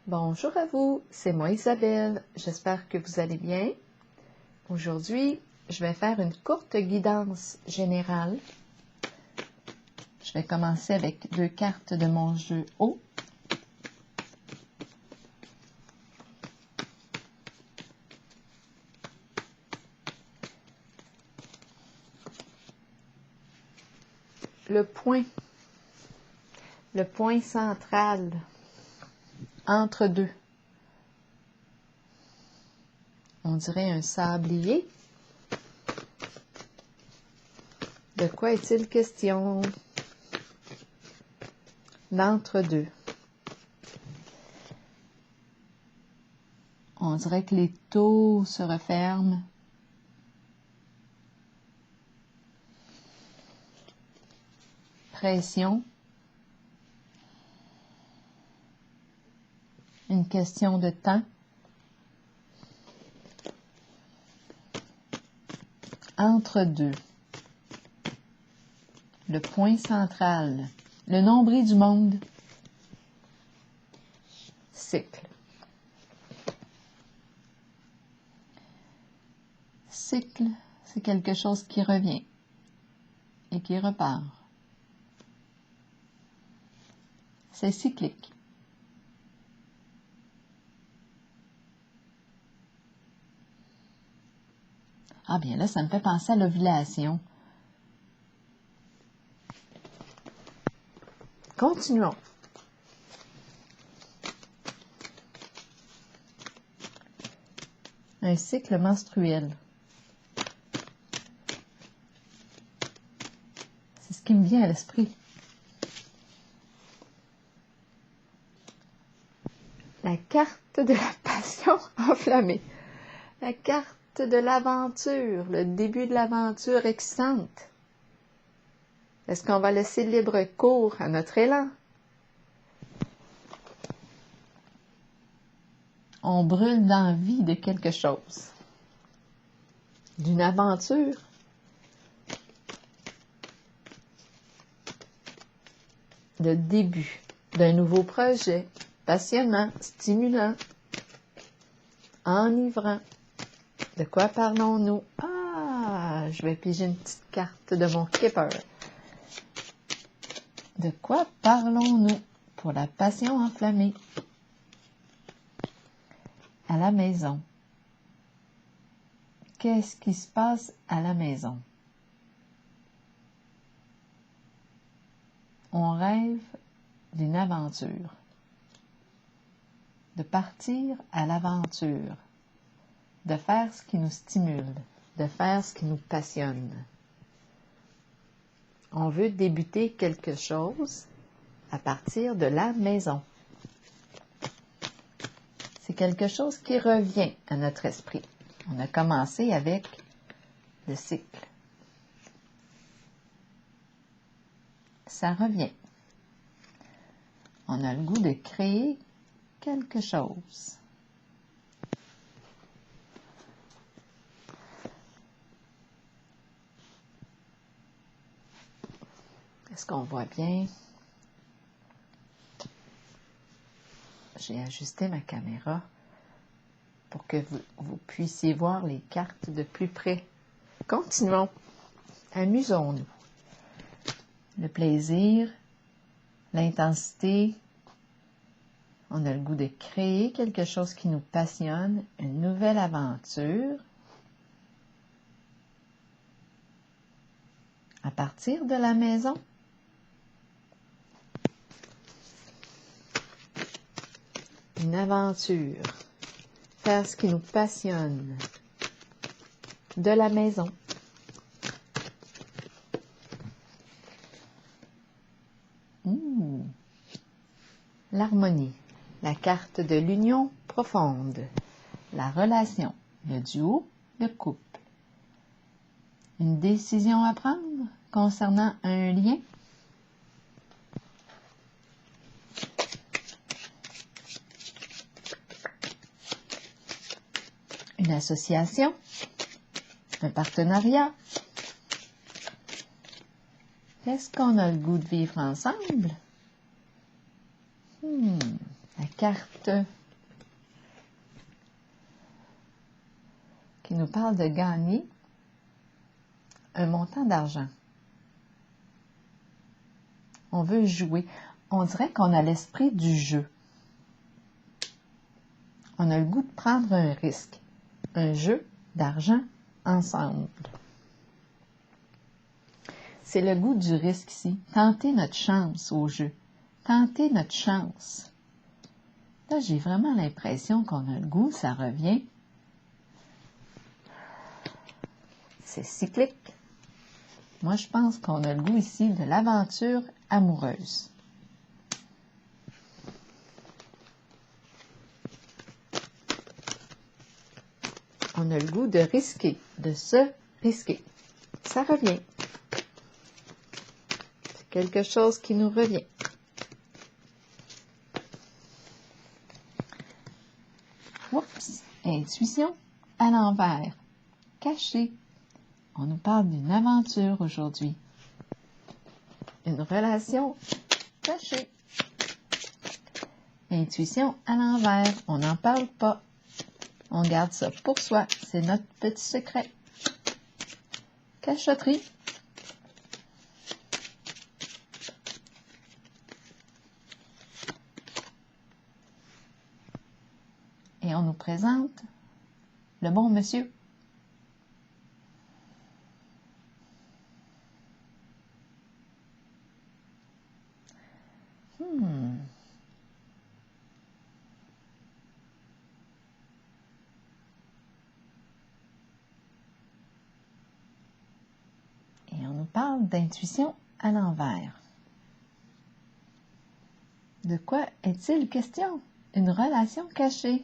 Bonjour à vous, c'est moi Isabelle, j'espère que vous allez bien. Aujourd'hui, je vais faire une courte guidance générale. Je vais commencer avec 2 cartes de mon jeu haut. Le point central entre deux. On dirait un sablier. De quoi est-il question? L'entre-deux. On dirait que les taux se referment. Pression. Une question de temps. Entre deux. Le point central. Le nombril du monde. Cycle. Cycle, c'est quelque chose qui revient et qui repart. C'est cyclique. Ah bien là, ça me fait penser à l'ovulation. Continuons. Un cycle menstruel. C'est ce qui me vient à l'esprit. La carte de la passion enflammée. La carte de l'aventure, le début de l'aventure excitante. Est-ce qu'on va laisser libre cours à notre élan? On brûle d'envie de quelque chose. D'une aventure. De début d'un nouveau projet. Passionnant, stimulant, enivrant. De quoi parlons-nous? Ah, je vais piger une petite carte de mon Kipper. De quoi parlons-nous pour la passion enflammée? À la maison. Qu'est-ce qui se passe à la maison? On rêve d'une aventure. De partir à l'aventure. De faire ce qui nous stimule. De faire ce qui nous passionne. On veut débuter quelque chose à partir de la maison. C'est quelque chose qui revient à notre esprit. On a commencé avec le cycle. Ça revient. On a le goût de créer quelque chose. Est-ce qu'on voit bien? J'ai ajusté ma caméra pour que vous puissiez voir les cartes de plus près. Continuons. Amusons-nous. Le plaisir, l'intensité. On a le goût de créer quelque chose qui nous passionne, une nouvelle aventure. À partir de la maison. Une aventure. Faire ce qui nous passionne. De la maison. L'harmonie. La carte de l'union profonde. La relation. Le duo, le couple. Une décision à prendre concernant un lien. Une association, un partenariat. Est-ce qu'on a le goût de vivre ensemble? La carte qui nous parle de gagner un montant d'argent. On veut jouer. On dirait qu'on a l'esprit du jeu. On a le goût de prendre un risque. Un jeu d'argent ensemble. C'est le goût du risque ici. Tenter notre chance au jeu. Tenter notre chance. Là, j'ai vraiment l'impression qu'on a le goût, ça revient. C'est cyclique. Moi, je pense qu'on a le goût ici de l'aventure amoureuse. On a le goût de risquer, de se risquer. Ça revient. C'est quelque chose qui nous revient. Oups! Intuition à l'envers. Caché. On nous parle d'une aventure aujourd'hui. Une relation cachée. Intuition à l'envers. On n'en parle pas. On garde ça pour soi. C'est notre petit secret. Cachotterie. Et on nous présente le bon monsieur. Et on nous parle d'intuition à l'envers. De quoi est-il question? Une relation cachée.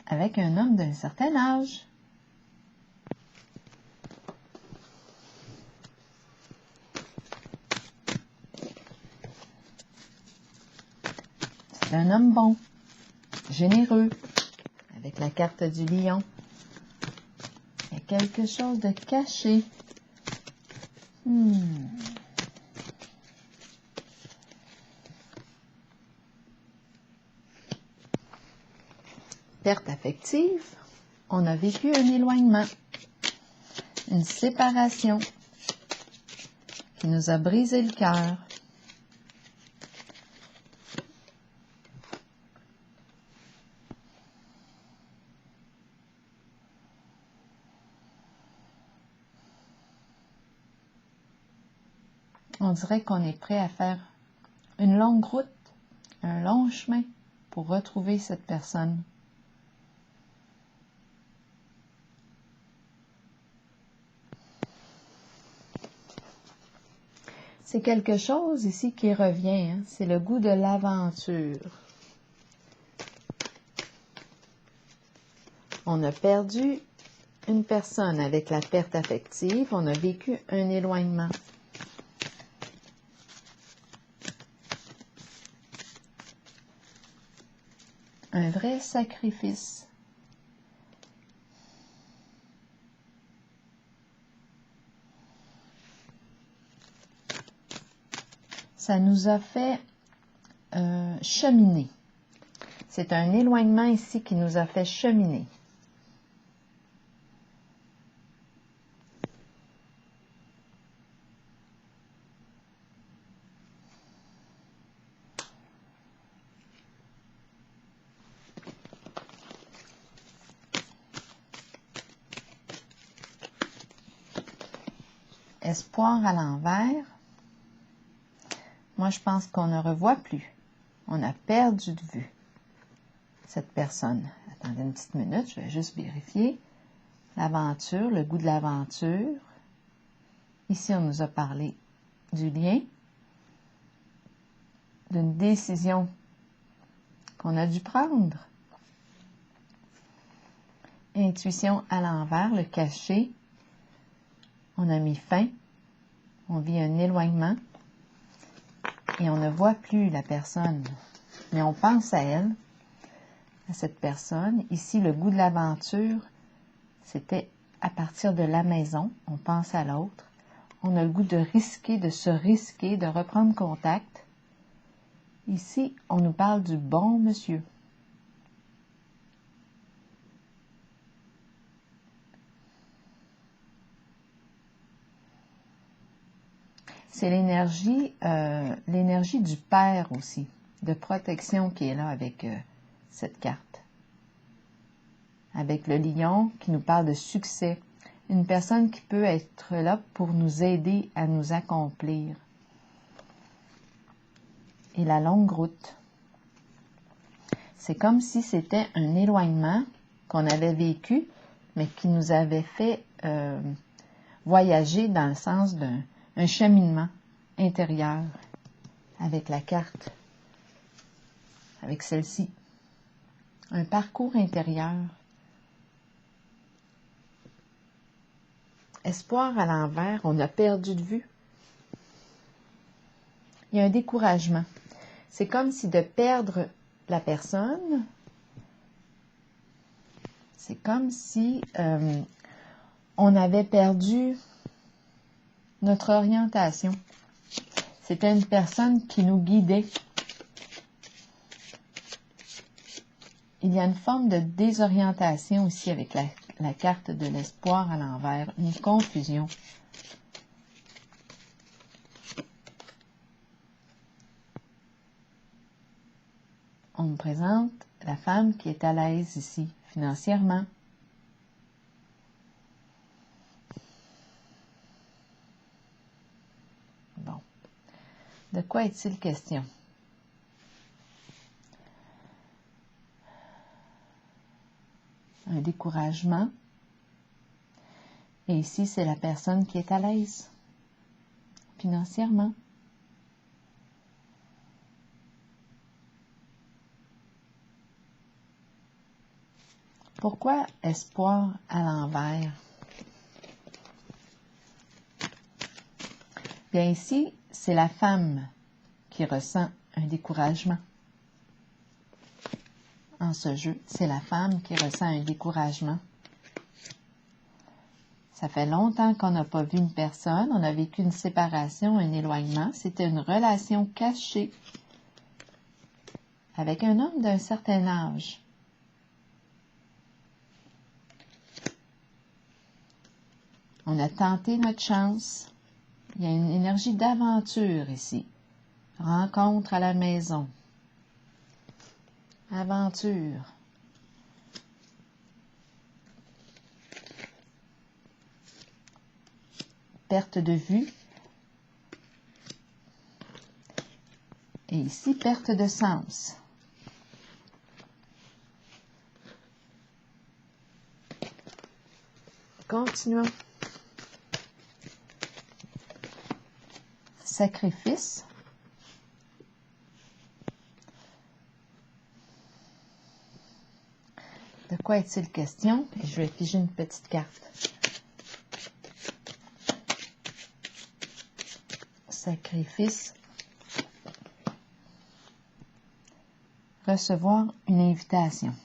Avec un homme d'un certain âge. C'est un homme bon, généreux, avec la carte du lion. Il y a quelque chose de caché. Perte affective, on a vécu un éloignement, une séparation qui nous a brisé le cœur. On dirait qu'on est prêt à faire une longue route, un long chemin pour retrouver cette personne. C'est quelque chose ici qui revient, hein? C'est le goût de l'aventure. On a perdu une personne avec la perte affective, on a vécu un éloignement. Un vrai sacrifice. Ça nous a fait cheminer. C'est un éloignement ici qui nous a fait cheminer. Espoir à l'envers. Moi, je pense qu'on ne revoit plus. On a perdu de vue cette personne. Attendez une petite minute, je vais juste vérifier. L'aventure, le goût de l'aventure. Ici, on nous a parlé du lien, d'une décision qu'on a dû prendre. Intuition à l'envers, le caché. On a mis fin. On vit un éloignement. Et on ne voit plus la personne. Mais on pense à elle, à cette personne. Ici, le goût de l'aventure, c'était à partir de la maison. On pense à l'autre. On a le goût de risquer, de se risquer, de reprendre contact. Ici, on nous parle du bon monsieur. C'est l'énergie du père aussi, de protection qui est là avec cette carte. Avec le lion qui nous parle de succès. Une personne qui peut être là pour nous aider à nous accomplir. Et la longue route. C'est comme si c'était un éloignement qu'on avait vécu, mais qui nous avait fait voyager dans le sens d'un cheminement intérieur avec la carte, avec celle-ci. Un parcours intérieur. Espoir à l'envers, on a perdu de vue. Il y a un découragement. C'est comme si de perdre la personne, c'est comme si on avait perdu notre orientation. C'était une personne qui nous guidait. Il y a une forme de désorientation aussi avec la carte de l'espoir à l'envers, une confusion. On me présente la femme qui est à l'aise ici, financièrement. Bon. De quoi est-il question? Un découragement. Et ici, c'est la personne qui est à l'aise, financièrement. Pourquoi espoir à l'envers? Bien ici, c'est la femme qui ressent un découragement. En ce jeu, c'est la femme qui ressent un découragement. Ça fait longtemps qu'on n'a pas vu une personne, on a vécu une séparation, un éloignement. C'était une relation cachée avec un homme d'un certain âge. On a tenté notre chance. Il y a une énergie d'aventure ici. Rencontre à la maison. Aventure. Perte de vue. Et ici, perte de sens. Continuons. Sacrifice. De quoi est-il question? Et je vais figer une petite carte. Sacrifice. Recevoir une invitation.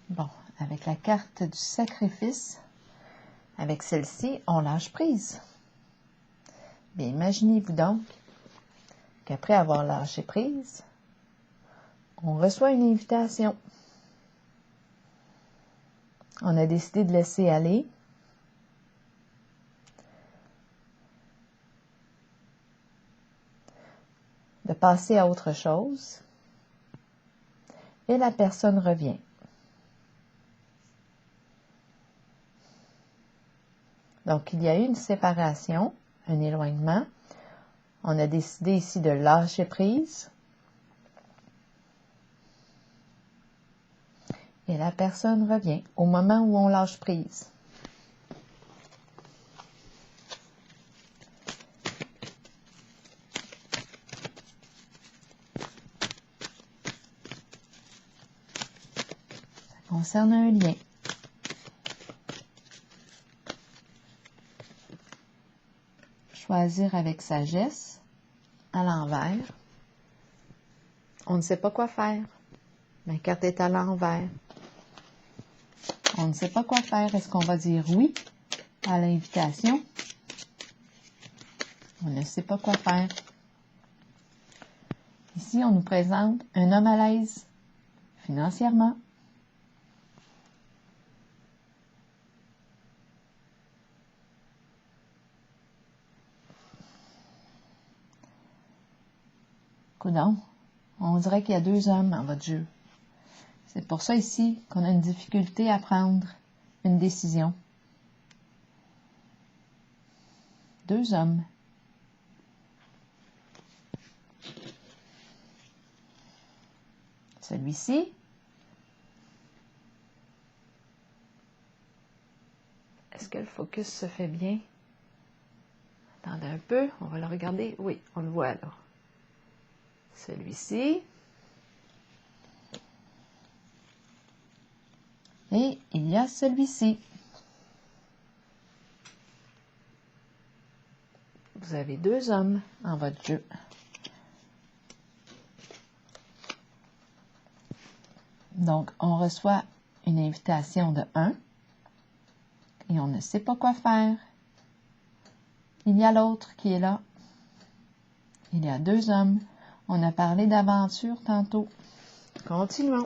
Bon, avec la carte du sacrifice, avec celle-ci, on lâche prise. Bien, imaginez-vous donc qu'après avoir lâché prise, on reçoit une invitation. On a décidé de laisser aller. De passer à autre chose. Et la personne revient. Donc, il y a eu une séparation, un éloignement. On a décidé ici de lâcher prise. Et la personne revient au moment où on lâche prise. Ça concerne un lien. Choisir avec sagesse, à l'envers. On ne sait pas quoi faire. Ma carte est à l'envers. On ne sait pas quoi faire. Est-ce qu'on va dire oui à l'invitation? On ne sait pas quoi faire. Ici, on nous présente un homme à l'aise financièrement. Coudonc, on dirait qu'il y a 2 hommes en votre jeu. C'est pour ça ici qu'on a une difficulté à prendre une décision. 2 hommes. Celui-ci. Est-ce que le focus se fait bien? Attendez un peu, on va le regarder. Oui, on le voit là. Celui-ci. Et il y a celui-ci. Vous avez 2 hommes en votre jeu. Donc, on reçoit une invitation de 1 et on ne sait pas quoi faire. Il y a l'autre qui est là. Il y a 2 hommes. On a parlé d'aventure tantôt. Continuons.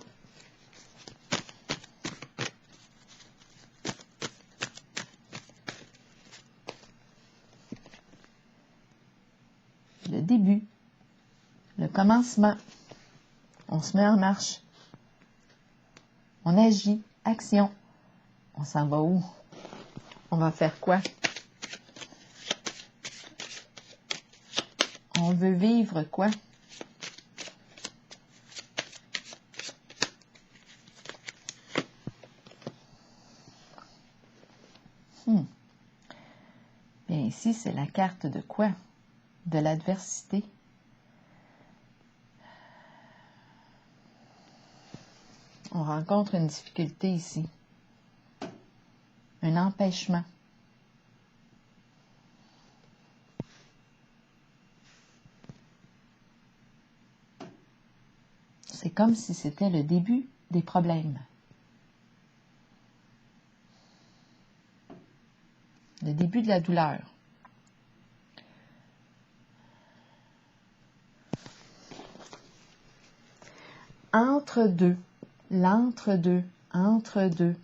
Le début, le commencement. On se met en marche. On agit, action. On s'en va où? On va faire quoi? On veut vivre quoi? Bien, ici, c'est la carte de quoi? De l'adversité. On rencontre une difficulté ici. Un empêchement. C'est comme si c'était le début des problèmes. Le début de la douleur. Entre deux. L'entre-deux. Entre-deux.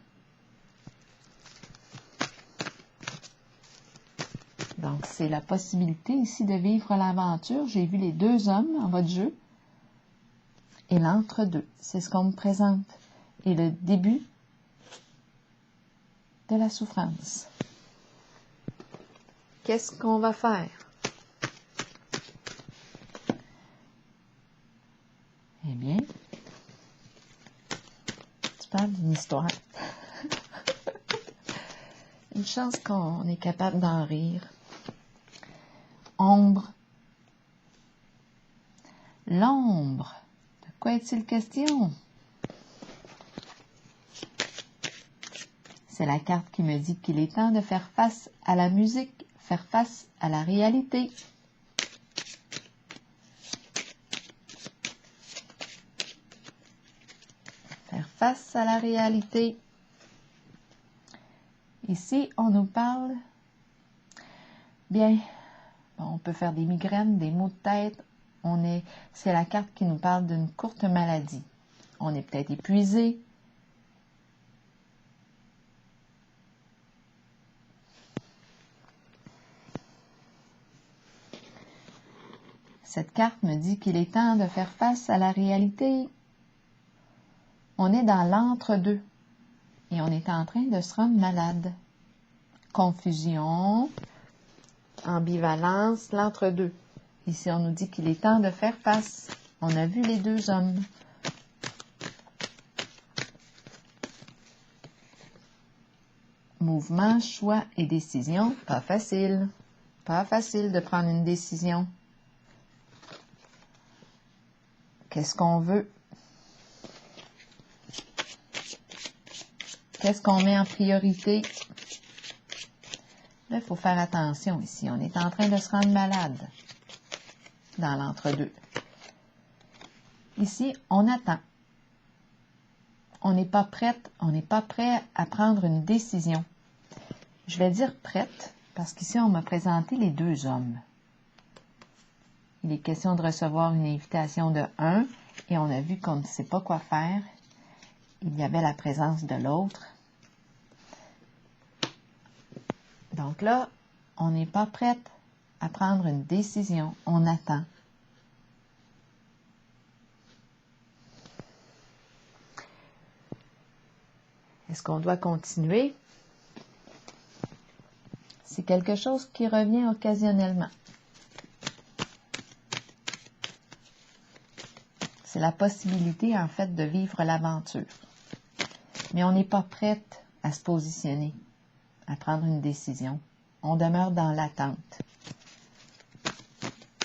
Donc, c'est la possibilité ici de vivre l'aventure. J'ai vu les 2 hommes en votre jeu. Et l'entre-deux, c'est ce qu'on me présente. Et le début de la souffrance. Qu'est-ce qu'on va faire? Eh bien, tu parles d'une histoire. Une chance qu'on est capable d'en rire. Ombre. L'ombre. De quoi est-il question? C'est la carte qui me dit qu'il est temps de faire face à la musique, faire face à la réalité. Faire face à la réalité. Ici, on nous parle, bien, on peut faire des migraines, des maux de tête. C'est la carte qui nous parle d'une courte maladie. On est peut-être épuisé. Cette carte me dit qu'il est temps de faire face à la réalité. On est dans l'entre-deux et on est en train de se rendre malade. Confusion, ambivalence, l'entre-deux. Ici, on nous dit qu'il est temps de faire face. On a vu les 2 hommes. Mouvement, choix et décision, pas facile. Pas facile de prendre une décision. Qu'est-ce qu'on veut? Qu'est-ce qu'on met en priorité? Là, il faut faire attention ici. On est en train de se rendre malade dans l'entre-deux. Ici, on attend. On n'est pas prête, on n'est pas prêt à prendre une décision. Je vais dire prête parce qu'ici, on m'a présenté les deux hommes. Il est question de recevoir une invitation de un et on a vu qu'on ne sait pas quoi faire. Il y avait la présence de l'autre. Donc là, on n'est pas prête à prendre une décision. On attend. Est-ce qu'on doit continuer? C'est quelque chose qui revient occasionnellement. C'est la possibilité, en fait, de vivre l'aventure. Mais on n'est pas prête à se positionner, à prendre une décision. On demeure dans l'attente.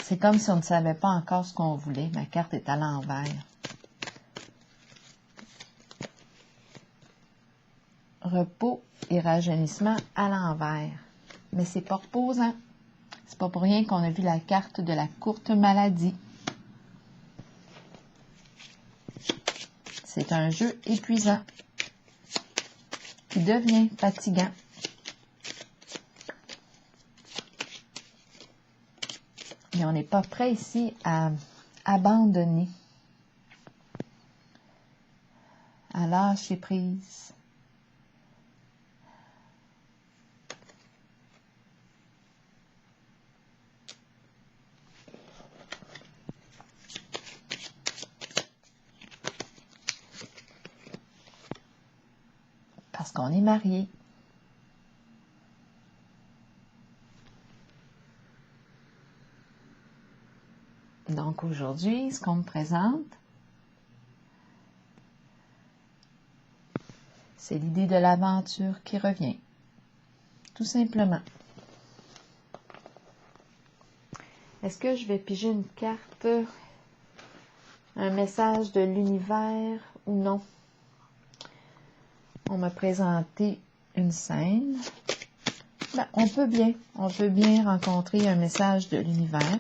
C'est comme si on ne savait pas encore ce qu'on voulait. Ma carte est à l'envers. Repos et rajeunissement à l'envers. Mais c'est pas reposant. C'est pas pour rien qu'on a vu la carte de la courte maladie. C'est un jeu épuisant qui devient fatigant. Et on n'est pas prêt ici à abandonner, à lâcher prise. Parce qu'on est marié. Donc aujourd'hui, ce qu'on me présente, c'est l'idée de l'aventure qui revient. Tout simplement. Est-ce que je vais piger une carte, un message de l'univers ou non? On m'a présenté une scène. Ben, on peut bien rencontrer un message de l'univers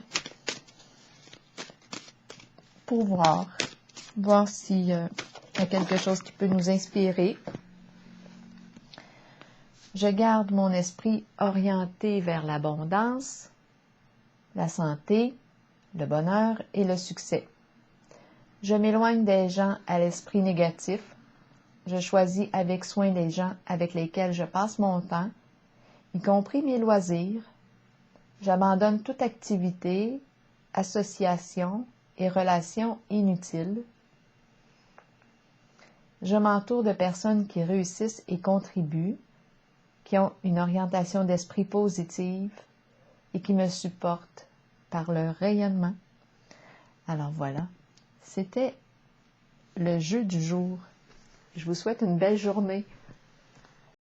pour voir s'il y a quelque chose qui peut nous inspirer. Je garde mon esprit orienté vers l'abondance, la santé, le bonheur et le succès. Je m'éloigne des gens à l'esprit négatif. Je choisis avec soin les gens avec lesquels je passe mon temps, y compris mes loisirs. J'abandonne toute activité, association et relations inutiles. Je m'entoure de personnes qui réussissent et contribuent, qui ont une orientation d'esprit positive et qui me supportent par leur rayonnement. Alors voilà, c'était le jeu du jour. Je vous souhaite une belle journée.